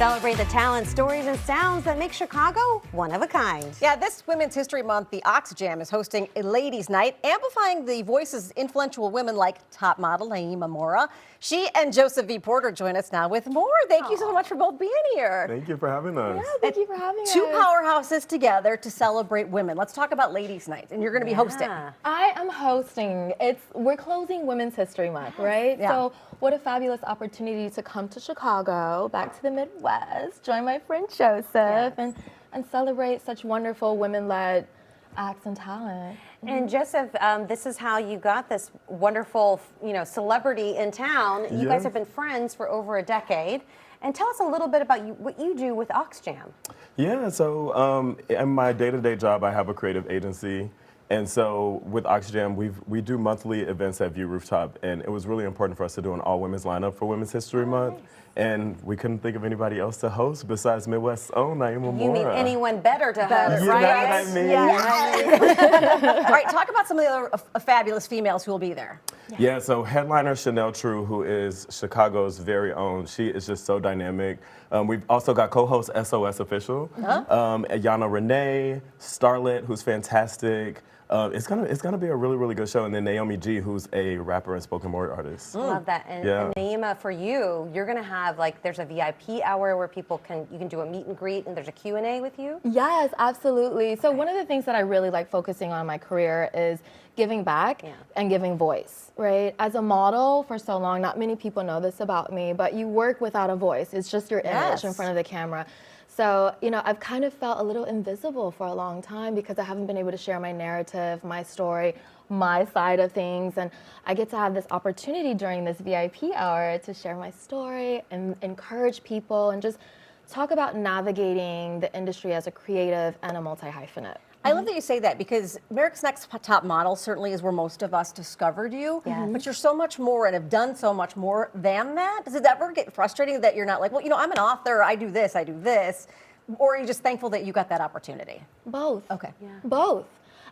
Celebrate the talent, stories, and sounds that make Chicago one of a kind. Yeah, this Women's History Month, the Oxjam is hosting a ladies' night, amplifying the voices of influential women like top model Naima Mora. She and Joseph V. Porter join us now with more. Thank you so much for both being here. Thank you for having us. Yeah, thank you for having us. Two powerhouses together to celebrate women. Let's talk about ladies' night, and you're going to be hosting. I am hosting. We're closing Women's History Month, right? Yeah. So what a fabulous opportunity to come to Chicago, back to the Midwest, join my friend Joseph, and celebrate such wonderful women-led acts and talent. And Joseph, this is how you got this wonderful, celebrity in town. You guys have been friends for over a decade. And tell us a little bit about what you do with Oxjam. Yeah, so in my day-to-day job, I have a creative agency. And so with Oxjam, we do monthly events at View Rooftop, and it was really important for us to do an all-women's lineup for Women's History Month. And we couldn't think of anybody else to host besides Midwest's own Naima Mora. You mean anyone better to host, You right? know what I mean? Yeah. All right, talk about some of the other fabulous females who will be there. Yeah, so headliner Chanel True, who is Chicago's very own, she is just so dynamic. We've also got co-host SOS Official, Yana Renee, Starlet, who's fantastic. It's gonna be a really, really good show. And then Naomi G, who's a rapper and spoken word artist. Love that. And Naima, for you, you're gonna have there's a VIP hour where you can do a meet and greet, and there's a Q&A with you. Yes, absolutely. So one of the things that I really like focusing on in my career is giving back and giving voice, right? As a model for so long, not many people know this about me, but you work without a voice. It's just your image in front of the camera. So, I've kind of felt a little invisible for a long time because I haven't been able to share my narrative, my story, my side of things. And I get to have this opportunity during this VIP hour to share my story and encourage people and just talk about navigating the industry as a creative and a multi-hyphenate. I love that you say that because America's Next Top Model certainly is where most of us discovered you. But you're so much more and have done so much more than that. Does it ever get frustrating that you're not like, well, I'm an author, I do this, or are you just thankful that you got that opportunity? Both. Okay. Yeah. Both.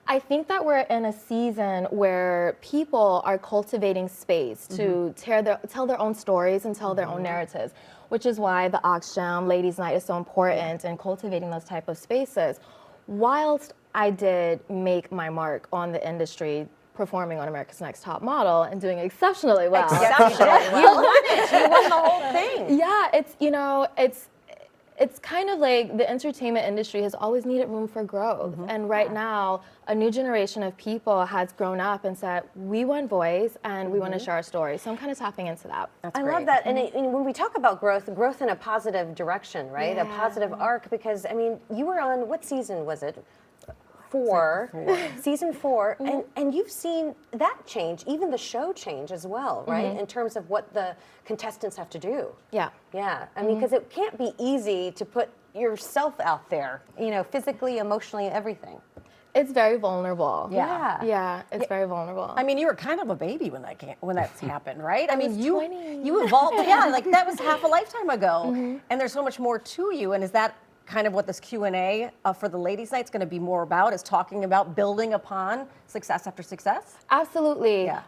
I think that we're in a season where people are cultivating space to tell their own stories and tell their own narratives, which is why the Oxjam Ladies Night is so important in cultivating those type of spaces. Whilst I did make my mark on the industry performing on America's Next Top Model and doing exceptionally well. You won it. You won the whole thing. Yeah, it's kind of like the entertainment industry has always needed room for growth. And right now, a new generation of people has grown up and said, we want voice and we want to share our story. So I'm kind of tapping into that. I love that. And when we talk about growth in a positive direction, right? A positive arc, because, you were on, what season was it? Season 4, and you've seen that change, even the show change as well, right? In terms of what the contestants have to do. Yeah. Yeah, because it can't be easy to put yourself out there, physically, emotionally, everything. It's very vulnerable. Yeah. Yeah, it's very vulnerable. You were kind of a baby when that's happened, right? you you evolved. That was half a lifetime ago, and there's so much more to you. And is that kind of what this Q&A for the ladies' night is going to be more about, is talking about building upon success after success? Absolutely. Yeah.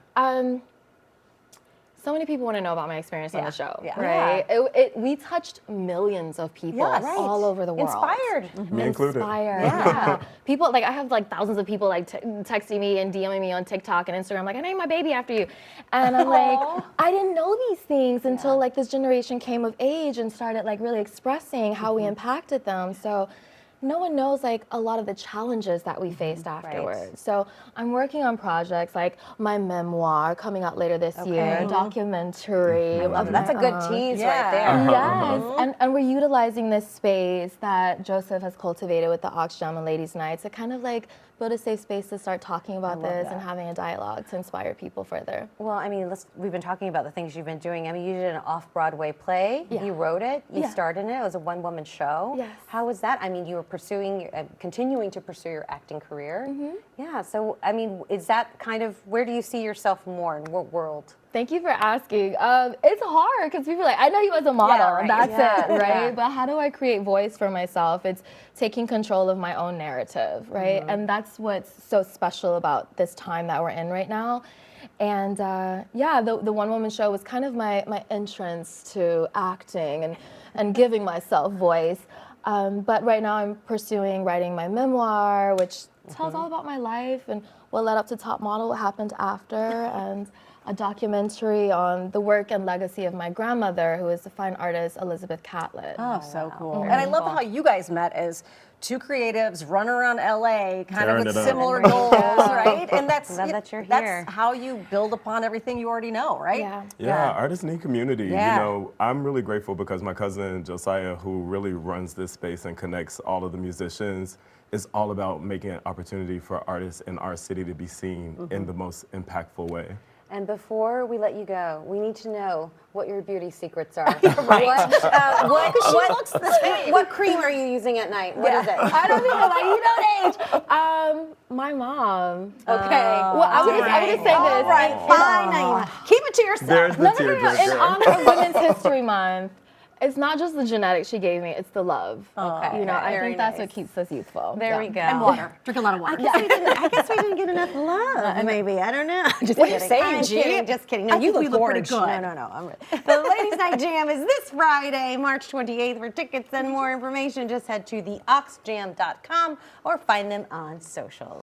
So many people want to know about my experience on the show, Yeah. right? We touched millions of people all over the world. Inspired. Me included. Yeah. People, I have thousands of people texting me and DMing me on TikTok and Instagram, I named my baby after you. And I'm I didn't know these things until this generation came of age and started really expressing how we impacted them. So no one knows a lot of the challenges that we faced afterwards. Right. So I'm working on projects like my memoir coming out later this year, a documentary. That's a good tease right there. Yes, and we're utilizing this space that Joseph has cultivated with the Oxjam and Ladies Night to kind of build a safe space to start talking about this and having a dialogue to inspire people further. Well, we've been talking about the things you've been doing. You did an off-Broadway play. Yeah. You wrote it. You starred in it. It was a one-woman show. Yes. How was that? You were continuing to pursue your acting career. Yeah. So, is that kind of, where do you see yourself more, in what world? Thank you for asking. It's hard because people are I know you as a model, and that's it, right? But how do I create voice for myself? It's taking control of my own narrative, right? And that's what's so special about this time that we're in right now. And yeah, the one woman show was kind of my entrance to acting and giving myself voice. But right now I'm pursuing writing my memoir, which tells all about my life and what led up to Top Model, what happened after, and a documentary on the work and legacy of my grandmother, who is the fine artist Elizabeth Catlett. Oh, so cool. And I love how you guys met as two creatives running around LA, kind Tearing of with it up. similar goals, right? And Love that you're here. that's how you build upon everything you already know, right? Yeah. Yeah, artists need community. Yeah. You know, I'm really grateful because my cousin Josiah, who really runs this space and connects all of the musicians, is all about making an opportunity for artists in our city to be seen in the most impactful way. And before we let you go, we need to know what your beauty secrets are. What cream are you using at night? What is it? I don't even like you don't age. My mom. Okay. Well, I would just say this. All right, fine. Now keep it to yourself. There's the No. tearjerker. In honor of Women's History Month, it's not just the genetics she gave me; it's the love. Okay. You know, I Very think that's nice. what keeps us youthful. There we go. And water. Drink a lot of water. I guess we didn't get enough love. Maybe I don't know. Just What are you kidding. saying, I'm G? kidding. Just kidding. No, I you think we look look pretty gorgeous. good. No. The Ladies Night Jam is this Friday, March 28th. For tickets and more information, just head to theoxjam.com or find them on social.